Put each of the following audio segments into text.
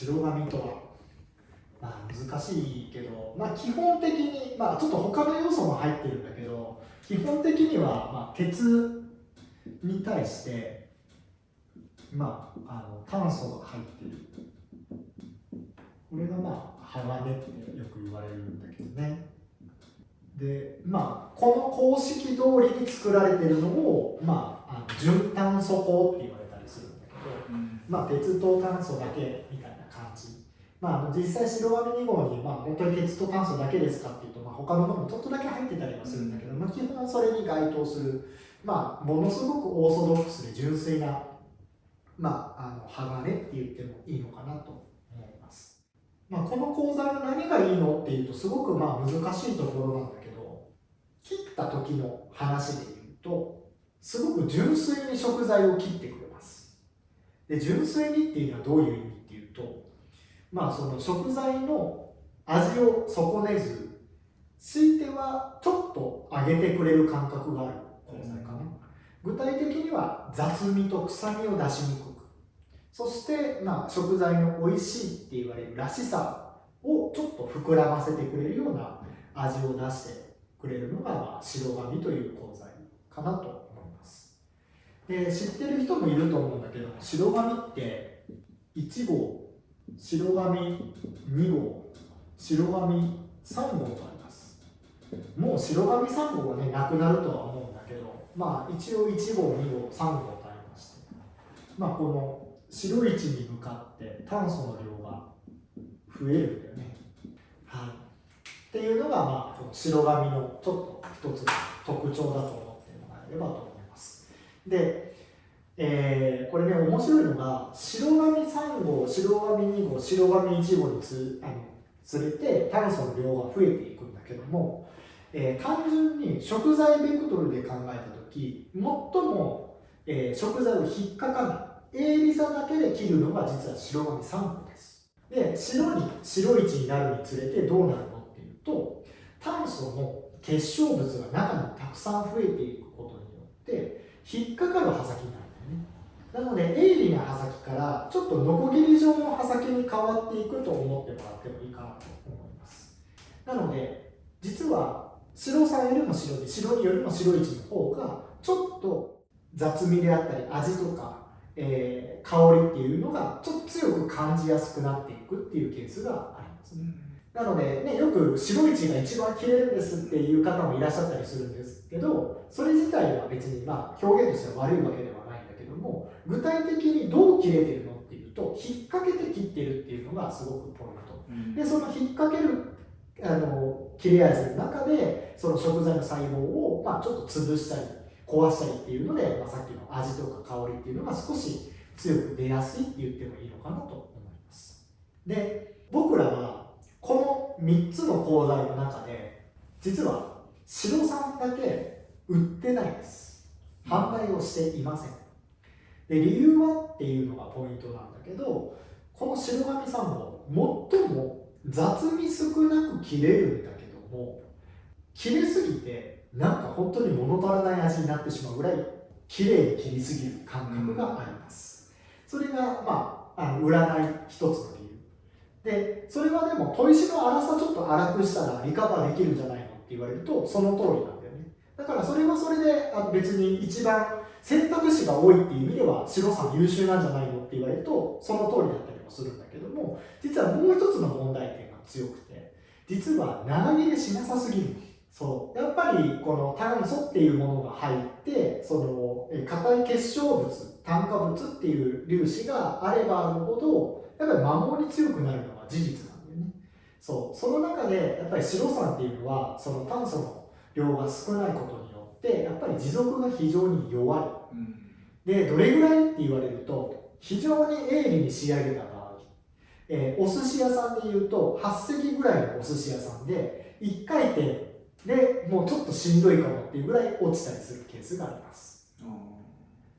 白紙とは、難しいけど、基本的に、ちょっと他の要素も入ってるんだけど、基本的には、鉄に対して、炭素が入っている。これが鋼ってよく言われるんだけどね。で、この公式通りに作られているのを、純炭素鋼って言われたりするんだけど、鉄と炭素だけみたいな感じ。実際白紙2号に、本当に鉄と炭素だけですかっていうと、他のものもちょっとだけ入ってたりはするんだけど、基本それに該当する、ものすごくオーソドックスで純粋な、鋼って言ってもいいのかなと思います。この鋼材の何がいいのっていうと、すごく難しいところなんだけど、切った時の話で言うと、すごく純粋に食材を切ってくれます。で、純粋にっていうのはどういう意味っていうと、その食材の味を損ねず、強いてはちょっと上げてくれる感覚がある鋼材かな。具体的には雑味と臭みを出しにくく、そして食材の美味しいって言われるらしさをちょっと膨らませてくれるような味を出してくれるのが白紙という鋼材かなと思います。で、知ってる人もいると思うんだけど、白紙って1号、白紙2号、白紙3号とあります。もう白紙3号はね、なくなるとは思うんだけど、一応1号、2号、3号とありまして、この白い位置に向かって炭素の量が増えるんだよね。はい。っていうのが、この白紙のちょっと一つの特徴だと思ってもらえればと思います。で、これね、面白いのが、白紙3号、白紙2号、白紙1号につれて炭素の量が増えていくんだけども、単純に食材ベクトルで考えたとき、最も、食材を引っかかない鋭利さだけで切るのが実は白紙3号です。で、白い位置になるにつれてどうなるのっていうと、炭素の結晶物が中にたくさん増えていくことによって引っかかる刃先になる。なので、鋭利な刃先からちょっとノコギリ状の刃先に変わっていくと思ってもらってもいいかなと思います。なので、実は白さよりも白で、白よりも白い位置の方がちょっと雑味であったり味とか、香りっていうのがちょっと強く感じやすくなっていくっていうケースがありますね。なので、よく白い位置が一番切れるんですっていう方もいらっしゃったりするんですけど、それ自体は別に表現としては悪いわけではないんだけども、具体的にどう切れてるのっていうと、引っ掛けて切ってるっていうのがすごくポイント。で、その引っ掛ける切れ味の中で、その食材の細胞をちょっと潰したり、壊したりっていうので、さっきの味とか香りっていうのが少し強く出やすいって言ってもいいのかなと思います。で、僕らはこの3つの鋼材の中で、実は白さんだけ売ってないです。販売をしていません。で、理由はっていうのがポイントなんだけど、この白紙3号、最も雑味少なく切れるんだけども、切れすぎて本当に物足らない味になってしまうぐらい綺麗に切りすぎる感覚があります。それが売らない一つの理由で、それはでも砥石の粗さちょっと粗くしたらリカバーできるんじゃないのって言われるとその通りなんだよね。だからそれはそれで別に一番選択肢が多いっていう意味では白さん優秀なんじゃないのって言われるとその通りだったりもするんだけども、実はもう一つの問題点が強くて、実は長切れしなさすぎる。そう、やっぱりこの炭素っていうものが入って、その硬い結晶物、炭化物っていう粒子があればあるほど、やっぱり摩耗に強くなるのは事実なんだよね。そう、その中でやっぱり白酸っていうのは、その炭素の量が少ないことによって、やっぱり持続が非常に弱い。で、どれぐらいって言われると、非常に鋭利に仕上げた場合、お寿司屋さんで言うと、8席ぐらいのお寿司屋さんで、1回転でもうちょっとしんどいかもっていうぐらい落ちたりするケースがあります。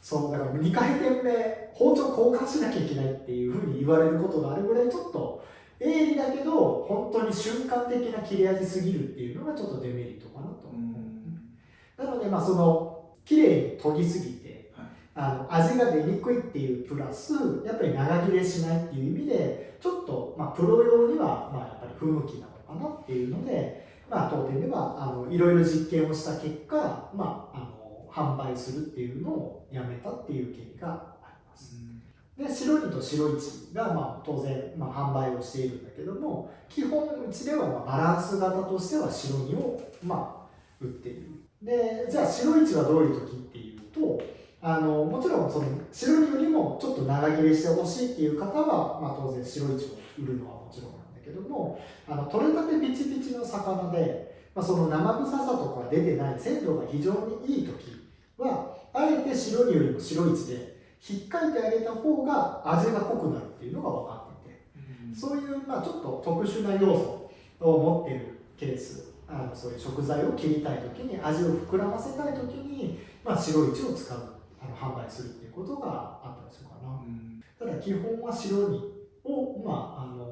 そう、だから2回転目包丁交換しなきゃいけないっていうふうに言われることがあるぐらいちょっと鋭利だけど本当に瞬間的な切れ味すぎるっていうのがちょっとデメリットかなと思う。なのでその綺麗に研ぎすぎて、味が出にくいっていうプラスやっぱり長切れしないっていう意味でちょっプロ用にはやっぱり不向きなのかなっていうので、当店ではいろいろ実験をした結果、販売するっていうのをやめたっていう経緯があります。で白2と白1が当然販売をしているんだけども、基本うちではバランス型としては白2を売っている。でじゃあ白1はどういう時っていうと、もちろんその白2よりもちょっと長切れしてほしいっていう方は、当然白1を売るのはもちろんなんだけども、取れたてピチピチの魚で、その生臭さとか出てない鮮度が非常にいい時はあえて白2よりも白1で引っかいてあげた方が味が濃くなるっていうのが分かっていて、そういうちょっと特殊な要素を持っているケース、そういう食材を切りたい時に、味を膨らませたい時に、白1を使う、販売するっていうことがあったりするかな。ただ基本は白2を、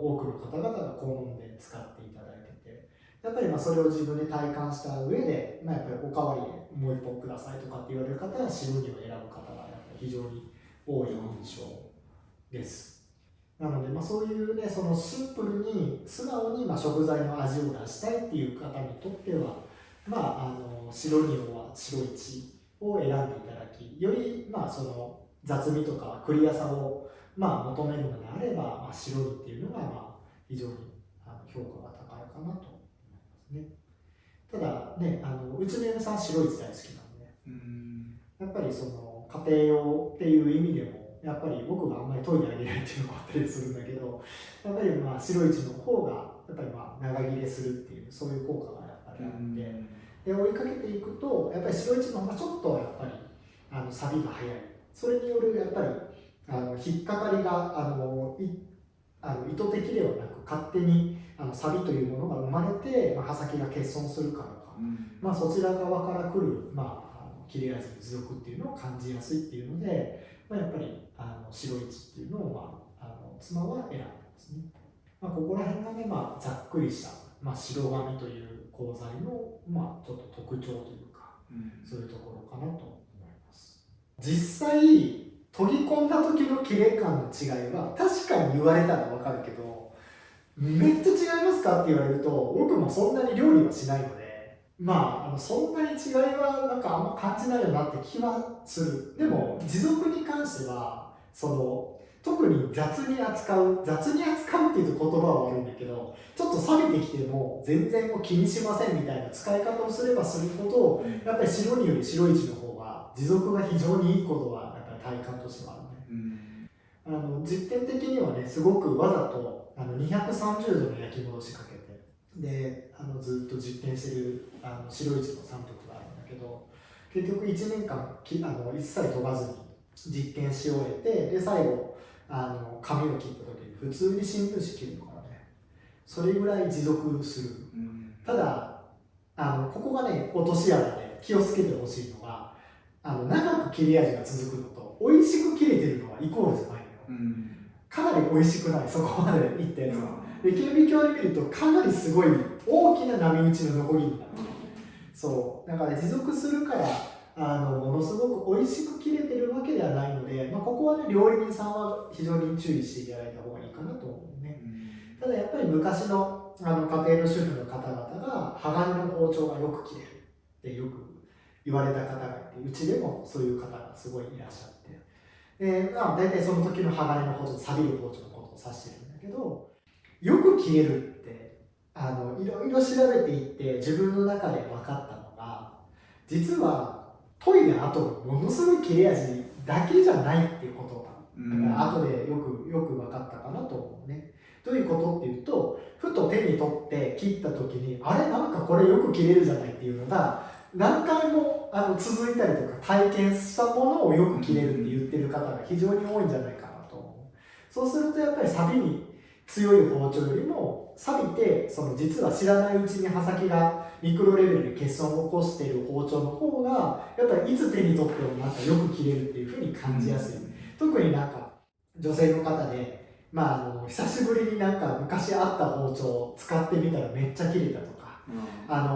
多くの方々が好んで使っていただいてて、やっぱりそれを自分で体感した上で、やっぱりおかわりでもう一本くださいとかって言われる方は白2を選ぶ方がやっぱり非常に多い印象です。なので、そういうね、そのシンプルに素直に食材の味を出したいっていう方にとっては、白2は白1を選んでいただき、よりその雑味とかクリアさを求めるのであれば、白2っていうのが非常に評価が高いかなと思いますね。ただね、うちの嫁さん白1大好きなんで、やっぱりその家庭用っていう意味でもやっぱり僕があんまり研いであげないっていうのもあったりするんだけど、やっぱり白1の方がやっぱり長切れするっていうそういう効果がやっぱりあって、で追いかけていくとやっぱり白1の方がちょっとやっぱり錆びが早い。それによるやっぱり引っかかりが意図的ではなく勝手に錆びというものが生まれて、刃先が欠損するからか、そちら側から来る、切れ味の持続っていうのを感じやすいっていうので、やっぱり白1っていうのを、妻は選んでますね。ここら辺がね、ざっくりした、白紙という鋼材の、ちょっと特徴というか、そういうところかなと思います。実際研ぎ込んだ時の切れ感の違いは確かに言われたら分かるけど、めっちゃ違いますかって言われると僕もそんなに料理はしないので、そんなに違いはなんかあんま感じないよなって気はする。でも持続に関しては特に雑に扱うっていうと言葉は悪いんだけど、ちょっと錆びてきても全然もう気にしませんみたいな使い方をすればするほど、やっぱり白2より白1の方が持続が非常にいいことはやっぱり体感としてはあるね。実験的にはね、すごくわざと230度の焼き戻しかけてでずっと実験してる白1の3曲があるんだけど、結局1年間一切研がずに実験し終えて、で最後紙を切った時に普通に新聞紙切るのからね、それぐらい持続する。ただここがね落とし穴で気をつけてほしいのが、長く切れ味が続くのと美味しく切れてるのはイコールじゃないのよ。かなり美味しくない、そこまでいったやつは。で顕微鏡で見るとかなりすごい大きな波打ちの残りになる。そうだから持続するからものすごく美味しく切れてるわけではないので、ここはね料理人さんは非常に注意していただいた方がいいかなと思うね。ただやっぱり昔の家庭の主婦の方々が鋼の包丁がよく切れるってよく言われた方がいて、うちでもそういう方がすごいいらっしゃって、大体その時の鋼の包丁、錆びる包丁のことを指してるんだけど、よく切れるっていろいろ調べていって自分の中で分かったのが、実は研いだ後のものすごい切れ味だけじゃないっていうことが、だから後でよく分かったかなと思うね。どういうことっていうと、ふと手に取って切った時にあれなんかこれよく切れるじゃないっていうのが何回も続いたりとか体験したものをよく切れるって言ってる方が非常に多いんじゃないかなと思う。そうするとやっぱり錆に強い包丁よりも錆びて実は知らないうちに刃先がミクロレベルで欠損を起こしている包丁の方がやっぱりいつ手に取ってもなんかよく切れるっていうふうに感じやすい。特になんか女性の方で久しぶりになんか昔あった包丁を使ってみたらめっちゃ切れたとか、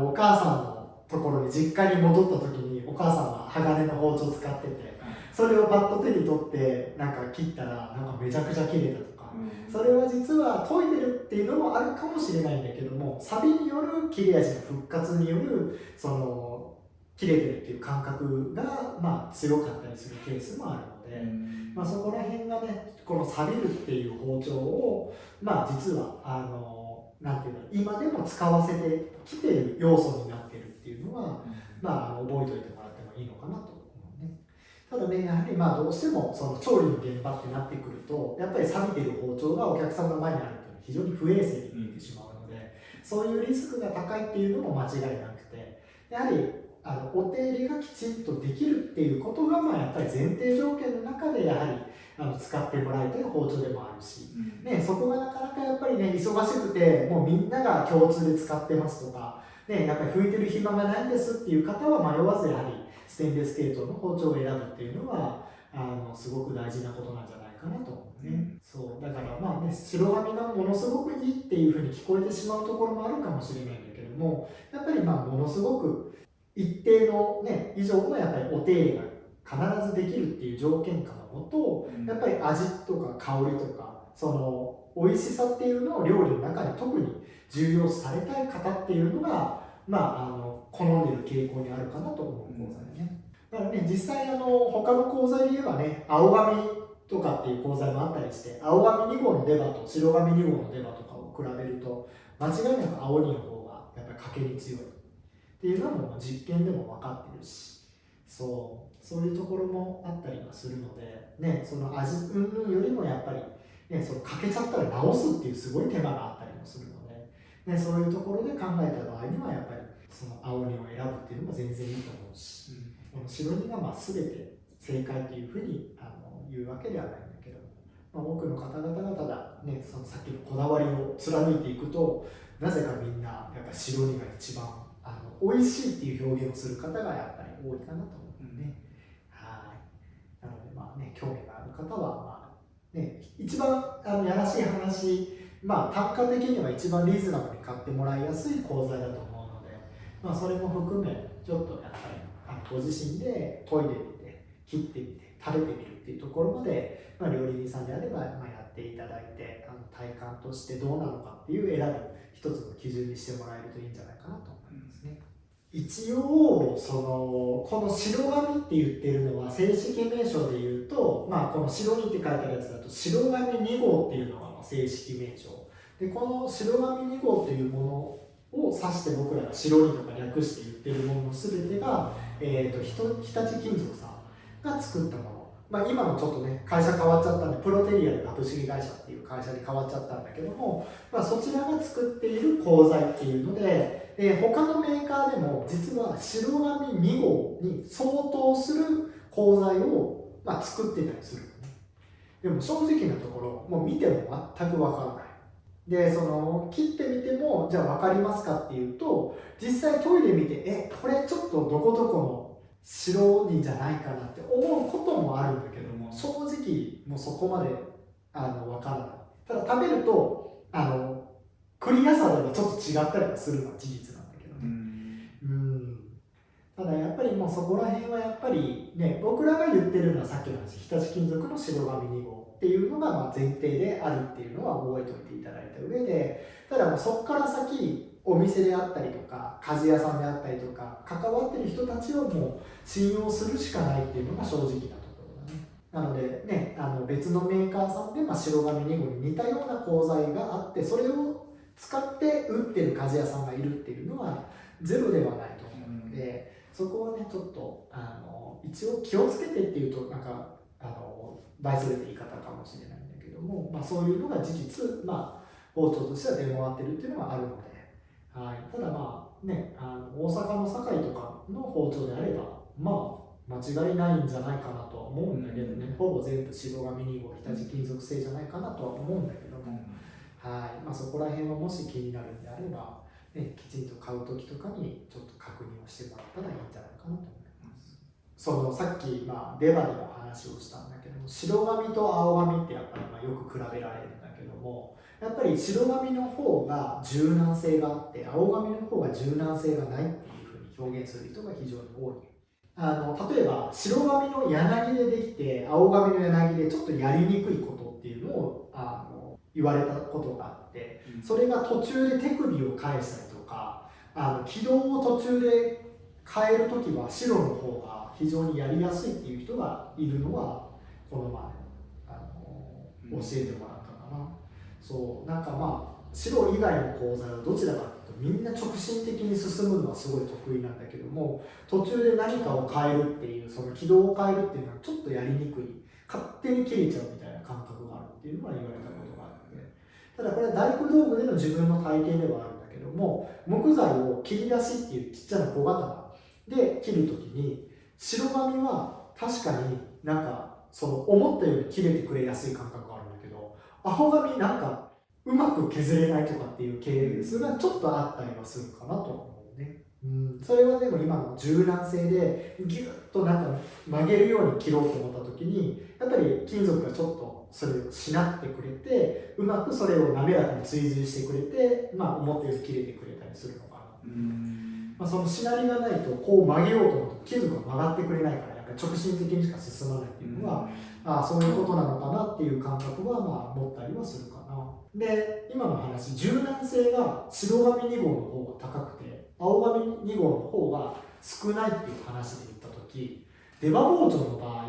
お母さんのところに実家に戻った時にお母さんは鋼の包丁を使ってて、それをパッと手に取ってなんか切ったらなんかめちゃくちゃ切れたとか、か、それは実は研いでるっていうのもあるかもしれないんだけども、錆による切れ味の復活によるその切れてるっていう感覚が、強かったりするケースもあるので、そこら辺がね、この錆びるっていう包丁を実はなんていうの、今でも使わせてきている要素になっているっていうのは、覚えておいてもらってもいいのかなと思うね。ただね、やはりどうしてもその調理の現場ってなってくると、やっぱり錆びてる包丁がお客さんの前にあるっていうのは非常に不衛生に見えてしまうので、そういうリスクが高いっていうのも間違いなくて、やはりお手入れがきちんとできるっていうことがやっぱり前提条件の中でやはり使ってもらいたい包丁でもあるし、そこがなかなかやっぱりね、忙しくてもうみんなが共通で使ってますとか、やっぱり拭いてる暇がないんですっていう方は迷わずやはりステンレス系統の包丁を選ぶっていうのはすごく大事なことなんじゃないかなと思うね。そうだから白髪がものすごくいいっていうふうに聞こえてしまうところもあるかもしれないんだけども、やっぱりものすごく一定の以上のやっぱりお手入れが必ずできるっていう条件下のもと、やっぱり味とか香りとかその美味しさっていうのを料理の中に特に重要視されたい方っていうのが好んでる傾向にあるかなと思う講座でね。だからね、実際他の講座で言えばね、青紙とかっていう講座もあったりして、青紙2号の出刃と白紙2号の出刃とかを比べると間違いなく青2の方がやっぱり賭けに強いっていうのはもう実験でも分かってるし、そういうところもあったりはするので、その味云々よりもやっぱり、その欠けちゃったら直すっていうすごい手間があったりもするので、そういうところで考えた場合にはやっぱりその青2を選ぶっていうのも全然いいと思うし、この白2が全て正解というふうに言うわけではないんだけども、多くの方々がただそのさっきのこだわりを貫いていくと、なぜかみんなやっぱり白2が一番美味しいっていう表現をする方がやっぱり多いかなと思うね。なので興味がある方は一番やらしい話、単価的には一番リーズナブルに買ってもらいやすい講座だと思うので、それも含めちょっとやっぱりご自身で研いでみて切ってみて食べてみるっていうところまで、料理人さんであればやっていただいて、体感としてどうなのかっていう選ぶ一つの基準にしてもらえるといいんじゃないかなと思いますね。一応この白紙って言ってるのは正式名称で言うと、この白2って書いてあるやつだと白紙2号っていうのが正式名称で、この白紙2号というものを指して僕らが白2とか略して言ってるものの全てが、日立金属さんが作ったもの。今のちょっとね会社変わっちゃったんで、プロテリアル株式会社っていう会社に変わっちゃったんだけども、そちらが作っている鋼材っていうので、他のメーカーでも実は白紙2号に相当する鋼材を、作ってたりするのね。でも正直なところもう見ても全くわからない。でその切ってみてもじゃあ分かりますかっていうと、実際研いでみてこれちょっとどこどこの白にじゃないかなって思うこともあるんだけども、正直もうそこまで分からない。ただ食べるとクリアさではちょっと違ったりはするのは事実なんだけどね。ただやっぱりもうそこら辺はやっぱりね、僕らが言ってるのはさっきの話、日立金属の白紙2号っていうのが前提であるっていうのは覚えておいていただいた上で、ただもうそこから先お店であったりとか鍛冶屋さんであったりとか関わってる人たちをもう信用するしかないっていうのが正直なところだね。なのでね、別のメーカーさんで白紙2号に似たような鋼材があって、それを使って打ってる鍛冶屋さんがいるっていうのはゼロではないと思うので、そこはねちょっと一応気をつけてっていうとなんか大それた言い方かもしれないんだけども、そういうのが事実包丁としては出回ってるっていうのはあるので、ただ大阪の堺とかの包丁であれば間違いないんじゃないかなとは思うんだけどね、ほぼ全部白紙2号日立金属製じゃないかなとは思うんだけども、そこら辺はもし気になるんであれば、きちんと買う時とかにちょっと確認をしてもらったらいいんじゃないかなと思います。さっき出刃でも話をしたんだけども、白紙と青紙ってやっぱりよく比べられるんだけども、やっぱり白紙の方が柔軟性があって青紙の方が柔軟性がないっていうふうに表現する人が非常に多い。例えば白紙の柳でできて青紙の柳でちょっとやりにくいことっていうのを言われたことがあって、それが途中で手首を返したりとか軌道を途中で変えるときは白の方が非常にやりやすいっていう人がいるのはこの前教えてもらったかな。そうなんか白以外の講座はどちらかというとみんな直進的に進むのはすごい得意なんだけども、途中で何かを変えるっていうその軌道を変えるっていうのはちょっとやりにくい、勝手に切れちゃうみたいな感覚があるっていうのは言われたことがあって、ただこれは大工道具での自分の体験ではあるんだけども、木材を切り出しっていうちっちゃな小刀で切るときに白紙は確かになんかその思ったように切れてくれやすい感覚があるんだけど、アホ紙なんかうまく削れないとかっていうケースがちょっとあったりはするかなと思うね。それはでも今の柔軟性でギュッとなんか曲げるように切ろうと思った時にやっぱり金属がちょっとそれをしなってくれて、うまくそれを滑らかに追随してくれて、思ったように切れてくれたりするのかな。そのしなりがないとこう曲げようと思うと金属が曲がってくれないから、やっぱり直進的にしか進まないっていうのは、そういうことなのかなっていう感覚は持ったりはするかな。で今の話、柔軟性が白紙2号の方が高くて青紙2号の方が少ないっていう話で言った時、出刃包丁の場合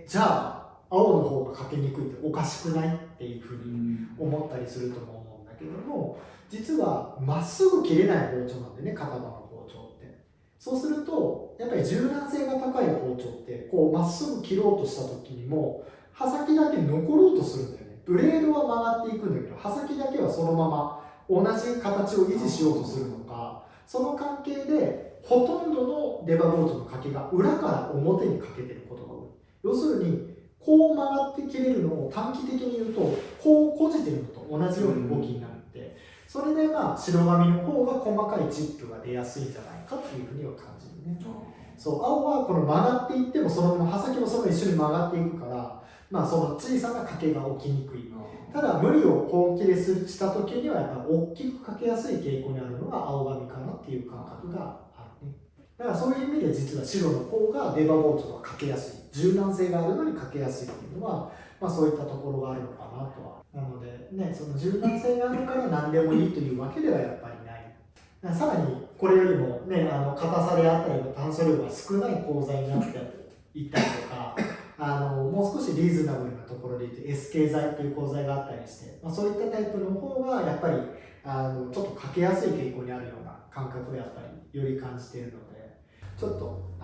じゃあ青の方がかけにくいっておかしくないっていうふうに思ったりすると思うんだけども、実はまっすぐ切れない包丁なんでね、片刃の包丁って。そうするとやっぱり柔軟性が高い包丁ってこうまっすぐ切ろうとした時にも刃先だけ残ろうとするんだよね。ブレードは曲がっていくんだけど刃先だけはそのまま同じ形を維持しようとするのか、その関係でほとんどの出刃包丁の掛けが裏から表にかけてることが多い。要するにこう曲がって切れるのを短期的に言うとこう閉じてるのと同じような動きになるって、それで白紙の方が細かいチップが出やすいんじゃないかっていうふうには感じるね。そう青はこの曲がっていってもそのまま刃先もその一緒に曲がっていくから、その小さな掛けが起きにくい。ただ無理を本気でした時にはやっぱ大きくかけやすい傾向にあるのが青紙かなっていう感覚があるね。だからそういう意味で実は白の方が出刃包丁はかけやすい、柔軟性があるのにかけやすいっていうのは、そういったところがあるのかなとは。なのでね、その柔軟性があるから何でもいいというわけではやっぱりない。さらにこれよりもね、硬さであったり炭素量が少ない鋼材になっていったりとか、もう少しリーズナブルなところで言うと SK 材っていう鋼材があったりして、そういったタイプの方がやっぱりちょっとかけやすい傾向にあるような感覚をやっぱりより感じているので、ちょっと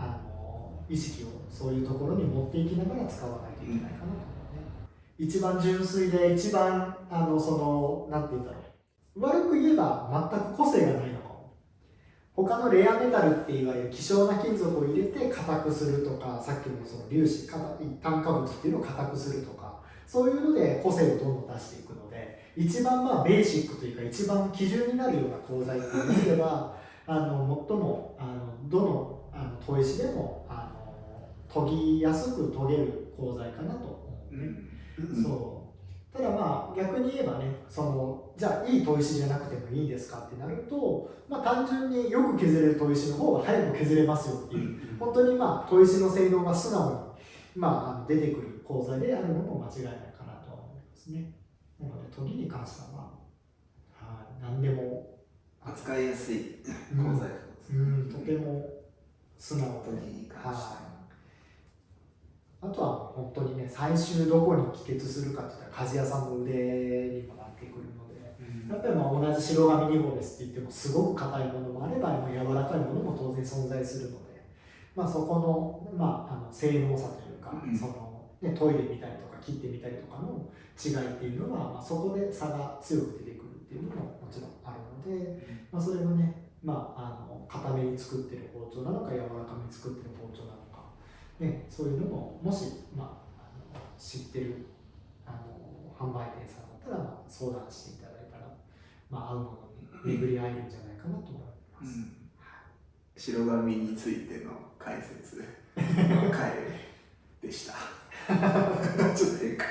意識をそういうところに持っていきながら使わないといけないかなと思うね。一番純粋で一番なんて言うんだろう、悪く言えば全く個性がないのかも。他のレアメタルって言われる希少な金属を入れて硬くするとか、さっきのその粒子炭化物っていうのを硬くするとか、そういうので個性をどんどん出していくので、一番ベーシックというか一番基準になるような鋼材っていう意味では最もどの砥石でも研ぎやすく研げる鋼材かなと思うね。そうただ逆に言えばね、じゃあいい砥石じゃなくてもいいですかってなると、単純によく削れる砥石の方が早く削れますよっていう、本当に砥石の性能が素直に、出てくる鋼材であるのも間違いないかなと思いますね。なので研ぎに関しては何でも扱いやすい鋼材とても素直に関しては。あとは本当にね、最終どこに帰結するかって言ったら鍛冶屋さんの腕にもなってくるので、やっぱり同じ白紙2号ですって言ってもすごく硬いものもあれば柔らかいものも当然存在するので、そこの、性能差というか、トイレ見たりとか切ってみたりとかの違いっていうのは、そこで差が強く出てくるっていうのももちろんあるので、それをね、硬めに作ってる包丁なのか柔らかめに作ってる包丁なのか、そういうのももし、知ってる販売店さんだったら相談していただいたら、合うものに巡り合えるんじゃないかなと思います。白紙についての解説の回でした。ちょっと変か。